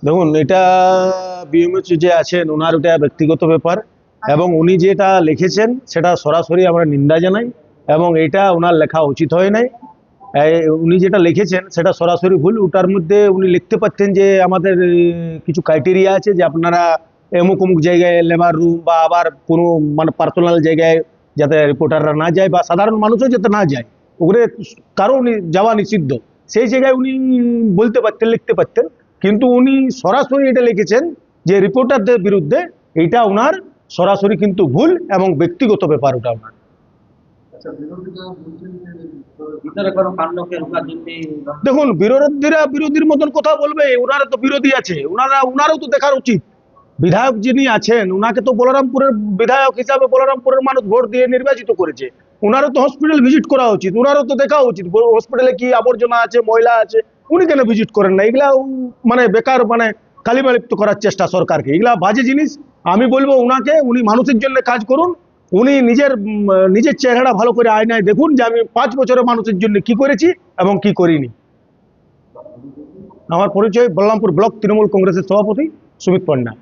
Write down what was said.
দেখুন, এটা বিএমএচ যে আছেন ওনার ওটা ব্যক্তিগত ব্যাপার, এবং উনি যেটা লিখেছেন সেটা সরাসরি আমরা নিন্দা জানাই, এবং এটা ওনার লেখা উচিত হয় নাই। উনি যেটা লিখেছেন সেটা সরাসরি ভুল। ওটার মধ্যে উনি লিখতে পারতেন যে আমাদের কিছু ক্রাইটেরিয়া আছে, যে আপনারা অমুক অমুক জায়গায় লেবার রুম বা আবার কোনো মানে পার্সোনাল জায়গায় যাতে রিপোর্টাররা না যায় বা সাধারণ মানুষও যাতে না যায়, ওখানে কারো যাওয়া নিষিদ্ধ। সেই জায়গায় উনি বলতে পারতেন, লিখতে পারতেন, কিন্তু উনি সরাসরি এটা লিখেছেন যে রিপোর্টারদের বিরুদ্ধে। এটা ওনার সরাসরি কিন্তু ভুল এবং ব্যক্তিগত ব্যাপার ওটা ওনার। আচ্ছা, বিরোধীরা বলছেন যে ভিতরে কোনো কাণ্ডকে রোখার জন্য দেখুন, বিরোধীরা বিরোধীর মতন কথা বলবে, ওনারা তো বিরোধী আছে, ওনারও তো দেখার উচিত। বিধায়ক যিনি আছেন ওনাকে তো বলরামপুরের বিধায়ক হিসাবে বলরামপুরের মানুষ ভোট দিয়ে নির্বাচিত করেছে। ওনারও তো হসপিটাল ভিজিট করা উচিত, ওনারও তো দেখা উচিত হসপিটালে কি আবর্জনা আছে, ময়লা আছে। উনি কেন ভিজিট করেন না? এগুলা মানে বেকার, মানে কালিমালিপ্ত করার চেষ্টা সরকারকে, এগুলা বাজে জিনিস। আমি বলবো উনাকে, উনি মানুষের জন্য কাজ করুন। উনি নিজের চেহারাটা ভালো করে আয়নায় দেখুন, যে আমি 5 বছরের মানুষের জন্য কি করেছি এবং কি করিনি। আমার পরিচয় বলরামপুর ব্লক তৃণমূল কংগ্রেসের সভাপতি সুমিত পণ্ডা।